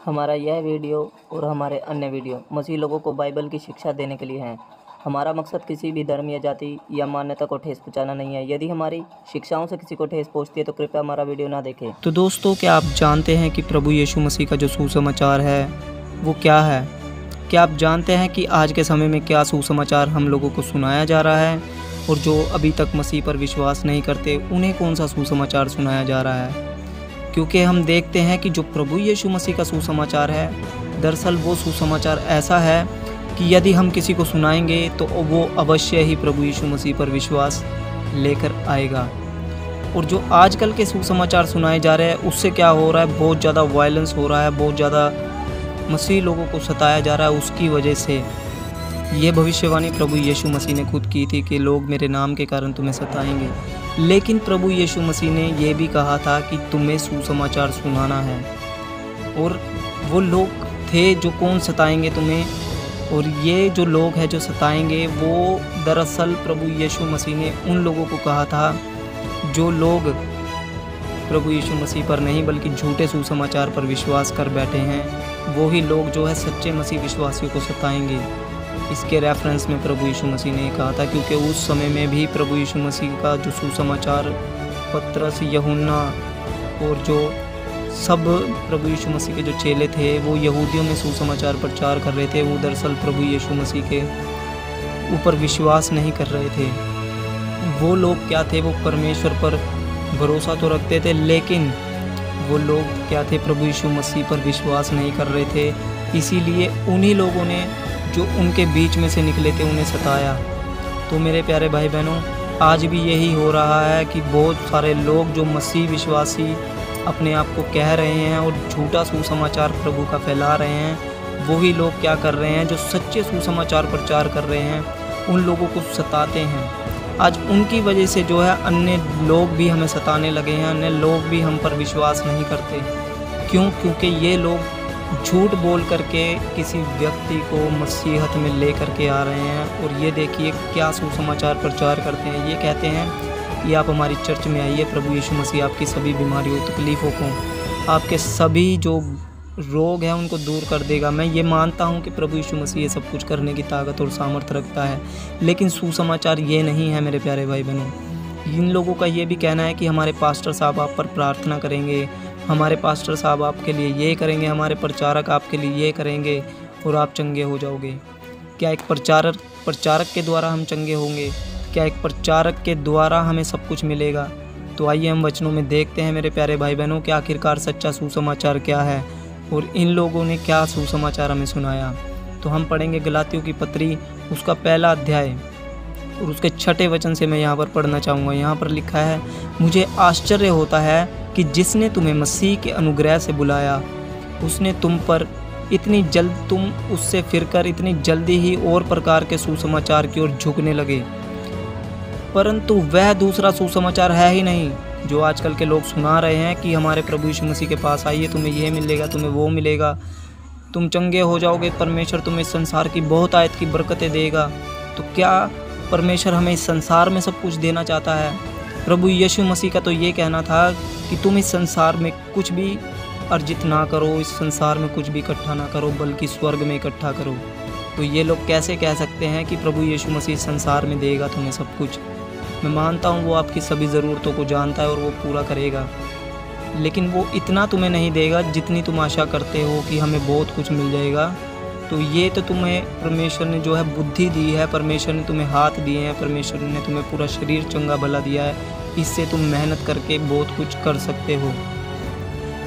हमारा यह वीडियो और हमारे अन्य वीडियो मसीह लोगों को बाइबल की शिक्षा देने के लिए हैं। हमारा मकसद किसी भी धर्म या जाति या मान्यता को ठेस पहुंचाना नहीं है। यदि हमारी शिक्षाओं से किसी को ठेस पहुंचती है तो कृपया हमारा वीडियो ना देखें। तो दोस्तों, क्या आप जानते हैं कि प्रभु यीशु मसीह का जो सुसमाचार है वो क्या है? क्या आप जानते हैं कि आज के समय में क्या सुसमाचार हम लोगों को सुनाया जा रहा है, और जो अभी तक मसीह पर विश्वास नहीं करते उन्हें कौन सा सुसमाचार सुनाया जा रहा है? क्योंकि हम देखते हैं कि जो प्रभु यीशु मसीह का सुसमाचार है, दरअसल वो सुसमाचार ऐसा है कि यदि हम किसी को सुनाएंगे तो वो अवश्य ही प्रभु यीशु मसीह पर विश्वास लेकर आएगा। और जो आजकल के सुसमाचार सुनाए जा रहे हैं उससे क्या हो रहा है, बहुत ज़्यादा वायलेंस हो रहा है, बहुत ज़्यादा मसीह लोगों को सताया जा रहा है। उसकी वजह से ये भविष्यवाणी प्रभु यीशु मसीह ने खुद की थी कि लोग मेरे नाम के कारण तुम्हें सताएंगे। लेकिन प्रभु यीशु मसीह ने ये भी कहा था कि तुम्हें सुसमाचार सुनाना है। और वो लोग थे जो कौन सताएंगे तुम्हें, और ये जो लोग हैं जो सताएंगे वो दरअसल प्रभु यीशु मसीह ने उन लोगों को कहा था जो लोग प्रभु यीशु मसीह पर नहीं बल्कि झूठे सुसमाचार पर विश्वास कर बैठे हैं। वो ही लोग जो है सच्चे मसीह विश्वासियों को सताएंगे। इसके रेफरेंस में प्रभु यीशु मसीह ने कहा था, क्योंकि उस समय में भी प्रभु यीशु मसीह का जो सुसमाचार पतरस, यूहन्ना और जो सब प्रभु यीशु मसीह के जो चेले थे वो यहूदियों में सुसमाचार प्रचार कर रहे थे। वो दरअसल प्रभु यीशु मसीह के ऊपर विश्वास नहीं कर रहे थे। वो लोग क्या थे, वो परमेश्वर पर भरोसा तो रखते थे, लेकिन वो लोग क्या थे, प्रभु यीशु मसीह पर विश्वास नहीं कर रहे थे। इसीलिए उन्हीं लोगों ने जो उनके बीच में से निकले थे उन्हें सताया। तो मेरे प्यारे भाई बहनों, आज भी यही हो रहा है कि बहुत सारे लोग जो मसीह विश्वासी अपने आप को कह रहे हैं और झूठा सुसमाचार प्रभु का फैला रहे हैं, वही लोग क्या कर रहे हैं, जो सच्चे सुसमाचार प्रचार कर रहे हैं, उन लोगों को सताते हैं। आज उनकी वजह से जो है अन्य लोग भी हमें सताने लगे हैं, अन्य लोग भी हम पर विश्वास नहीं करते। क्यों? क्योंकि ये लोग झूठ बोल करके किसी व्यक्ति को मसीहत में ले करके आ रहे हैं। और ये देखिए क्या सुसमाचार प्रचार करते हैं। ये कहते हैं कि आप हमारी चर्च में आइए, प्रभु यीशु मसीह आपकी सभी बीमारियों, तकलीफ़ों को, आपके सभी जो रोग हैं उनको दूर कर देगा। मैं ये मानता हूँ कि प्रभु यीशु मसीह ये सब कुछ करने की ताकत और सामर्थ्य रखता है, लेकिन सुसमाचार ये नहीं है मेरे प्यारे भाई बहनों। इन लोगों का ये भी कहना है कि हमारे पास्टर साहब आप पर प्रार्थना करेंगे, हमारे पास्टर साहब आपके लिए ये करेंगे, हमारे प्रचारक आपके लिए ये करेंगे और आप चंगे हो जाओगे। क्या एक प्रचारक के द्वारा हम चंगे होंगे? क्या एक प्रचारक के द्वारा हमें सब कुछ मिलेगा? तो आइए हम वचनों में देखते हैं मेरे प्यारे भाई बहनों कि आखिरकार सच्चा सुसमाचार क्या है और इन लोगों ने क्या सुसमाचार हमें सुनाया। तो हम पढ़ेंगे गलातियों की पत्री, उसका पहला अध्याय और उसके 6 वचन से मैं यहाँ पर पढ़ना चाहूँगा। यहाँ पर लिखा है, मुझे आश्चर्य होता है कि जिसने तुम्हें मसीह के अनुग्रह से बुलाया उसने तुम पर इतनी जल्द, तुम उससे फिरकर इतनी जल्दी ही और प्रकार के सुसमाचार की ओर झुकने लगे। परंतु वह दूसरा सुसमाचार है ही नहीं जो आजकल के लोग सुना रहे हैं कि हमारे प्रभु यीशु मसीह के पास आइए, तुम्हें ये मिलेगा, तुम्हें वो मिलेगा, तुम चंगे हो जाओगे, परमेश्वर तुम्हें इस संसार की बहुत आयत की बरकतें देगा। तो क्या परमेश्वर हमें इस संसार में सब कुछ देना चाहता है? प्रभु यीशु मसीह का तो ये कहना था कि तुम इस संसार में कुछ भी अर्जित ना करो, इस संसार में कुछ भी इकट्ठा ना करो, बल्कि स्वर्ग में इकट्ठा करो। तो ये लोग कैसे कह सकते हैं कि प्रभु यीशु मसीह संसार में देगा तुम्हें सब कुछ? मैं मानता हूँ वो आपकी सभी ज़रूरतों को जानता है और वो पूरा करेगा, लेकिन वो इतना तुम्हें नहीं देगा जितनी तुम आशा करते हो कि हमें बहुत कुछ मिल जाएगा। तो ये तो तुम्हें परमेश्वर ने जो है बुद्धि दी है, परमेश्वर ने तुम्हें हाथ दिए हैं, परमेश्वर ने तुम्हें पूरा शरीर चंगा भला दिया है, इससे तुम मेहनत करके बहुत कुछ कर सकते हो।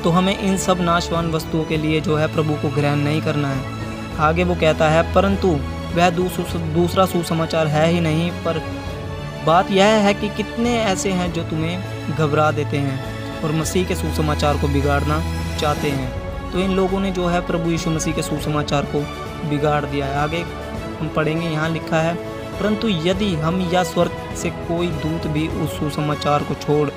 तो हमें इन सब नाशवान वस्तुओं के लिए जो है प्रभु को ग्रहण नहीं करना है। आगे वो कहता है, परंतु वह दूसरा सुसमाचार है ही नहीं, पर बात यह है कि कितने ऐसे हैं जो तुम्हें घबरा देते हैं और मसीह के सुसमाचार को बिगाड़ना चाहते हैं। तो इन लोगों ने जो है प्रभु यीशु मसीह के सुसमाचार को बिगाड़ दिया है। आगे हम पढ़ेंगे, यहाँ लिखा है, परंतु यदि हम या स्वर्ग से कोई दूत भी उस सुसमाचार को छोड़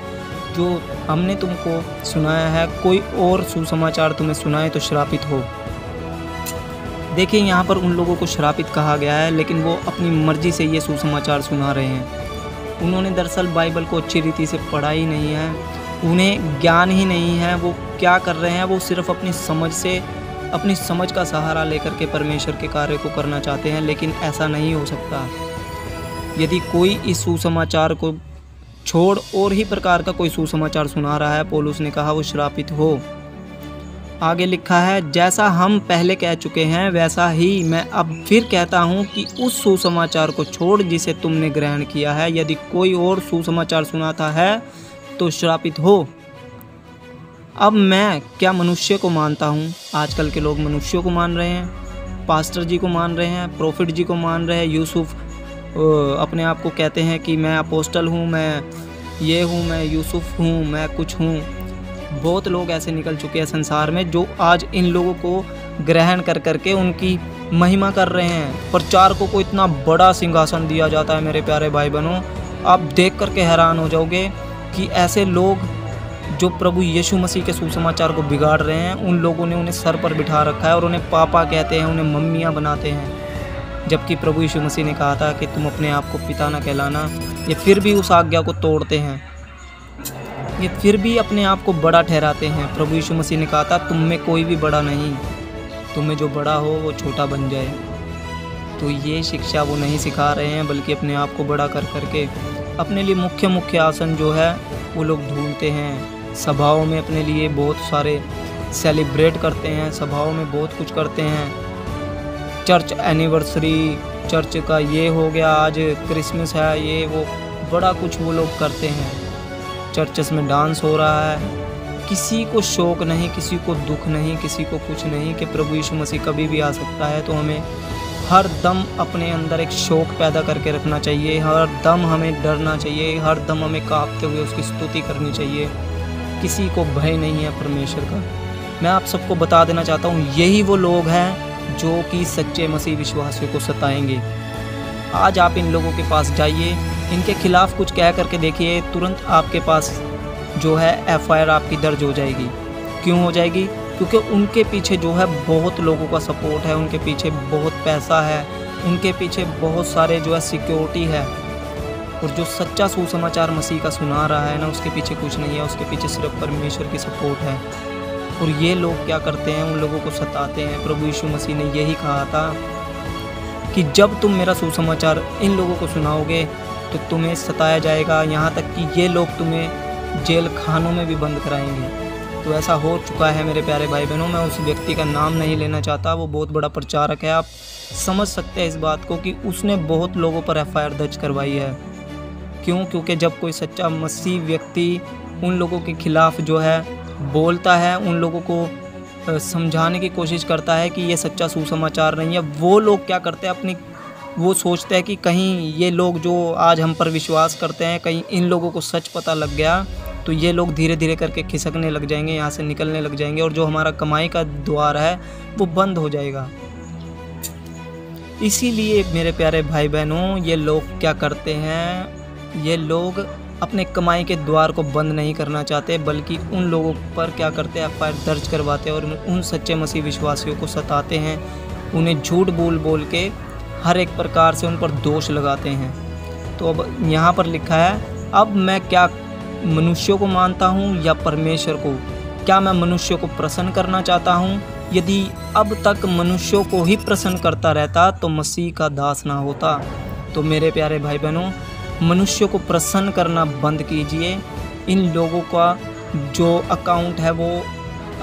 जो हमने तुमको सुनाया है, कोई और सुसमाचार तुम्हें सुनाए तो श्रापित हो। देखिए यहाँ पर उन लोगों को श्रापित कहा गया है, लेकिन वो अपनी मर्जी से ये सुसमाचार सुना रहे हैं। उन्होंने दरअसल बाइबल को अच्छी रीति से पढ़ा ही नहीं है, उन्हें ज्ञान ही नहीं है। वो क्या कर रहे हैं, वो सिर्फ अपनी समझ से अपनी समझ का सहारा लेकर के परमेश्वर के कार्य को करना चाहते हैं, लेकिन ऐसा नहीं हो सकता। यदि कोई इस सुसमाचार को छोड़ और ही प्रकार का कोई सुसमाचार सुना रहा है, पौलुस ने कहा, वो श्रापित हो। आगे लिखा है, जैसा हम पहले कह चुके हैं वैसा ही मैं अब फिर कहता हूँ कि उस सुसमाचार को छोड़ जिसे तुमने ग्रहण किया है। यदि कोई और सुसमाचार सुनाता है तो श्रापित हो। अब मैं क्या मनुष्य को मानता हूँ? आजकल के लोग मनुष्यों को मान रहे हैं, पास्टर जी को मान रहे हैं, प्रोफिट जी को मान रहे हैं। यूसुफ अपने आप को कहते हैं कि मैं अपोस्टल हूँ, मैं ये हूँ, मैं यूसुफ हूँ, मैं कुछ हूँ। बहुत लोग ऐसे निकल चुके हैं संसार में जो आज इन लोगों को ग्रहण कर करके उनकी महिमा कर रहे हैं। प्रचारकों को इतना बड़ा सिंहासन दिया जाता है मेरे प्यारे भाई बहनों, आप देख करके हैरान हो जाओगे कि ऐसे लोग जो प्रभु यीशु मसीह के सुसमाचार को बिगाड़ रहे हैं, उन लोगों ने उन्हें सर पर बिठा रखा है और उन्हें पापा कहते हैं, उन्हें मम्मियाँ बनाते हैं। जबकि प्रभु यीशु मसीह ने कहा था कि तुम अपने आप को पिता न कहलाना। ये फिर भी उस आज्ञा को तोड़ते हैं, ये फिर भी अपने आप को बड़ा ठहराते हैं। प्रभु यीशु मसीह ने कहा था, तुम में कोई भी बड़ा नहीं, तुम्हें जो बड़ा हो वो छोटा बन जाए। तो ये शिक्षा वो नहीं सिखा रहे हैं, बल्कि अपने आप को बड़ा कर करके अपने लिए मुख्य आसन जो है वो लोग ढूंढते हैं। सभाओं में अपने लिए बहुत सारे सेलिब्रेट करते हैं, सभाओं में बहुत कुछ करते हैं। चर्च एनिवर्सरी, चर्च का ये हो गया, आज क्रिसमस है, ये वो बड़ा कुछ वो लोग करते हैं। चर्चेस में डांस हो रहा है। किसी को शौक नहीं, किसी को दुख नहीं, किसी को कुछ नहीं कि प्रभु यीशु मसीह कभी भी आ सकता है। तो हमें हर दम अपने अंदर एक शौक पैदा करके रखना चाहिए, हर दम हमें डरना चाहिए, हर दम हमें कांपते हुए उसकी स्तुति करनी चाहिए। किसी को भय नहीं है परमेश्वर का। मैं आप सबको बता देना चाहता हूँ, यही वो लोग हैं जो कि सच्चे मसीह विश्वासियों को सताएंगे। आज आप इन लोगों के पास जाइए, इनके खिलाफ कुछ कह करके देखिए, तुरंत आपके पास जो है FIR आपकी दर्ज हो जाएगी। क्यों हो जाएगी? क्योंकि उनके पीछे जो है बहुत लोगों का सपोर्ट है, उनके पीछे बहुत पैसा है, उनके पीछे बहुत सारे जो है सिक्योरिटी है। और जो सच्चा सुसमाचार मसीह का सुना रहा है ना, उसके पीछे कुछ नहीं है, उसके पीछे सिर्फ परमेश्वर की सपोर्ट है। और ये लोग क्या करते हैं, उन लोगों को सताते हैं। प्रभु यीशु मसीह ने यही कहा था कि जब तुम मेरा सुसमाचार इन लोगों को सुनाओगे तो तुम्हें सताया जाएगा, यहाँ तक कि ये लोग तुम्हें जेल खानों में भी बंद कराएंगे। तो ऐसा हो चुका है मेरे प्यारे भाई बहनों। मैं उस व्यक्ति का नाम नहीं लेना चाहता, वो बहुत बड़ा प्रचारक है, आप समझ सकते हैं इस बात को कि उसने बहुत लोगों पर FIR दर्ज करवाई है। क्यों? क्योंकि जब कोई सच्चा मसीह व्यक्ति उन लोगों के खिलाफ जो है बोलता है, उन लोगों को समझाने की कोशिश करता है कि ये सच्चा सुसमाचार नहीं है, वो लोग क्या करते हैं, वो सोचते हैं कि कहीं ये लोग जो आज हम पर विश्वास करते हैं, कहीं इन लोगों को सच पता लग गया तो ये लोग धीरे धीरे करके खिसकने लग जाएंगे, यहाँ से निकलने लग जाएंगे, और जो हमारा कमाई का द्वार है वो बंद हो जाएगा। इसीलिए मेरे प्यारे भाई बहनों, ये लोग क्या करते हैं, ये लोग अपने कमाई के द्वार को बंद नहीं करना चाहते, बल्कि उन लोगों पर क्या करते हैं, FIR दर्ज करवाते हैं और उन सच्चे मसीह विश्वासियों को सताते हैं, उन्हें झूठ बोल बोल के हर एक प्रकार से उन पर दोष लगाते हैं। तो अब यहाँ पर लिखा है, अब मैं क्या मनुष्यों को मानता हूँ या परमेश्वर को? क्या मैं मनुष्यों को प्रसन्न करना चाहता हूँ? यदि अब तक मनुष्यों को ही प्रसन्न करता रहता तो मसीह का दास ना होता। तो मेरे प्यारे भाई बहनों, मनुष्यों को प्रसन्न करना बंद कीजिए। इन लोगों का जो अकाउंट है वो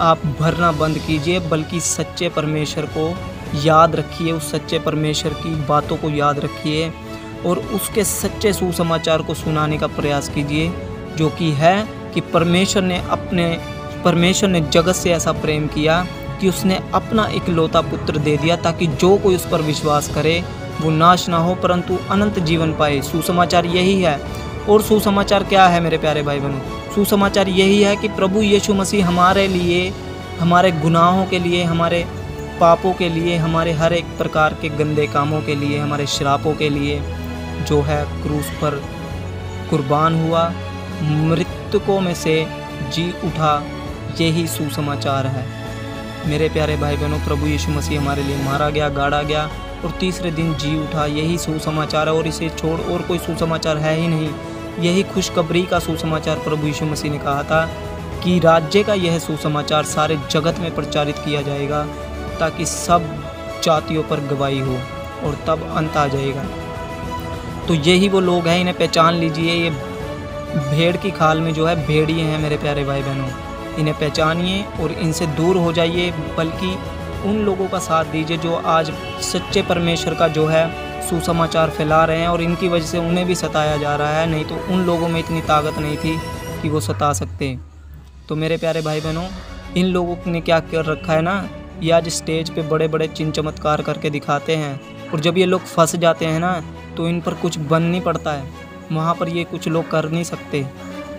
आप भरना बंद कीजिए, बल्कि सच्चे परमेश्वर को याद रखिए, उस सच्चे परमेश्वर की बातों को याद रखिए और उसके सच्चे सुसमाचार को सुनाने का प्रयास कीजिए, जो कि है कि परमेश्वर ने जगत से ऐसा प्रेम किया कि उसने अपना इकलौता पुत्र दे दिया, ताकि जो कोई उस पर विश्वास करे वो नाश ना हो परंतु अनंत जीवन पाए। सुसमाचार यही है। और सुसमाचार क्या है मेरे प्यारे भाई बहनों? सुसमाचार यही है कि प्रभु यीशु मसीह हमारे लिए, हमारे गुनाहों के लिए, हमारे पापों के लिए, हमारे हर एक प्रकार के गंदे कामों के लिए, हमारे श्रापों के लिए जो है क्रूस पर कुर्बान हुआ, मृतकों में से जी उठा। यही सुसमाचार है मेरे प्यारे भाई बहनों। प्रभु यीशु मसीह हमारे लिए मारा गया, गाड़ा गया और तीसरे दिन जी उठा। यही सुसमाचार है और इसे छोड़ और कोई सुसमाचार है ही नहीं। यही खुशखबरी का सुसमाचार प्रभु यीशु मसीह ने कहा था कि राज्य का यह सुसमाचार सारे जगत में प्रचारित किया जाएगा, ताकि सब जातियों पर गवाही हो, और तब अंत आ जाएगा। तो यही वो लोग हैं, इन्हें पहचान लीजिए। ये भेड़ की खाल में जो है भेड़िए हैं मेरे प्यारे भाई बहनों, इन्हें पहचानिए और इनसे दूर हो जाइए, बल्कि उन लोगों का साथ दीजिए जो आज सच्चे परमेश्वर का जो है सुसमाचार फैला रहे हैं, और इनकी वजह से उन्हें भी सताया जा रहा है। नहीं तो उन लोगों में इतनी ताकत नहीं थी कि वो सता सकते। तो मेरे प्यारे भाई बहनों, इन लोगों ने क्या कर रखा है ना, ये आज स्टेज पे बड़े बड़े चिन्ह चमत्कार करके दिखाते हैं, और जब ये लोग फंस जाते हैं ना तो इन पर कुछ बन नहीं पड़ता है, वहाँ पर ये कुछ लोग कर नहीं सकते।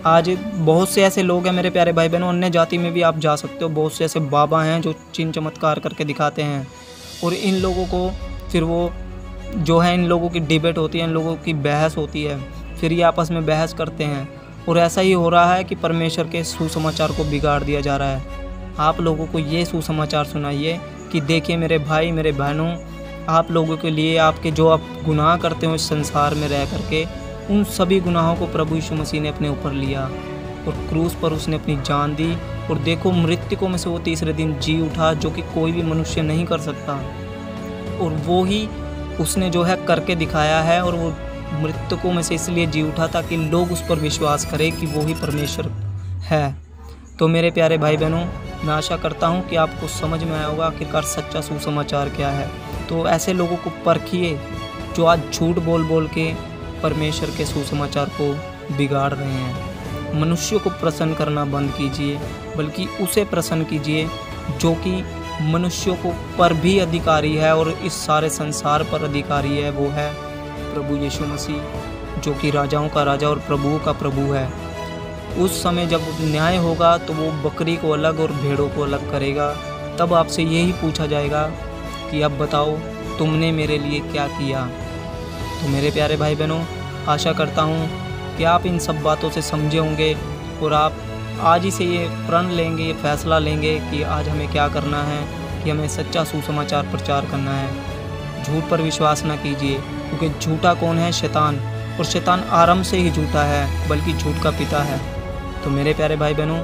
आज बहुत से ऐसे लोग हैं मेरे प्यारे भाई बहनों, अन्य जाति में भी आप जा सकते हो, बहुत से ऐसे बाबा हैं जो चिन्ह चमत्कार करके दिखाते हैं, और इन लोगों को फिर वो जो है, इन लोगों की डिबेट होती है, इन लोगों की बहस होती है, फिर ये आपस में बहस करते हैं, और ऐसा ही हो रहा है कि परमेश्वर के सुसमाचार को बिगाड़ दिया जा रहा है। आप लोगों को ये सुसमाचार सुनाइए कि देखिए मेरे भाई मेरे बहनों, आप लोगों के लिए आपके जो आप गुनाह करते हो इस संसार में रह करके, उन सभी गुनाहों को प्रभु यीशु मसीह ने अपने ऊपर लिया, और क्रूस पर उसने अपनी जान दी, और देखो मृतकों में से वो तीसरे दिन जी उठा, जो कि कोई भी मनुष्य नहीं कर सकता, और वो ही उसने जो है करके दिखाया है। और वो मृतकों में से इसलिए जी उठा ताकि लोग उस पर विश्वास करें कि वो ही परमेश्वर है। तो मेरे प्यारे भाई बहनों, मैं आशा करता हूँ कि आपको समझ में आया होगा आखिरकार सच्चा सुसमाचार क्या है। तो ऐसे लोगों को परखिए जो आज झूठ बोल बोल के परमेश्वर के सुसमाचार को बिगाड़ रहे हैं। मनुष्यों को प्रसन्न करना बंद कीजिए, बल्कि उसे प्रसन्न कीजिए जो कि मनुष्यों को पर भी अधिकारी है, और इस सारे संसार पर अधिकारी है। वो है प्रभु यीशु मसीह, जो कि राजाओं का राजा और प्रभुओं का प्रभु है। उस समय जब न्याय होगा तो वो बकरी को अलग और भेड़ों को अलग करेगा। तब आपसे यही पूछा जाएगा कि अब बताओ तुमने मेरे लिए क्या किया। तो मेरे प्यारे भाई बहनों, आशा करता हूँ कि आप इन सब बातों से समझे होंगे, और आप आज ही से ये प्रण लेंगे, ये फैसला लेंगे कि आज हमें क्या करना है, कि हमें सच्चा सुसमाचार प्रचार करना है। झूठ पर विश्वास ना कीजिए, क्योंकि झूठा कौन है? शैतान, और शैतान आरंभ से ही झूठा है, बल्कि झूठ का पिता है। तो मेरे प्यारे भाई बहनों,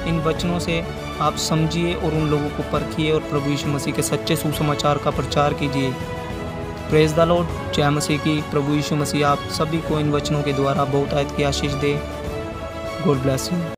इन वचनों से आप समझिए और उन लोगों को परखिए, और प्रभु यीशु मसीह के सच्चे सुसमाचार का प्रचार कीजिए। प्रेज द लॉर्ड, जय मसीह की। प्रभु यीशु मसीह आप सभी को इन वचनों के द्वारा बहुत आयत की आशीष दे। God bless you.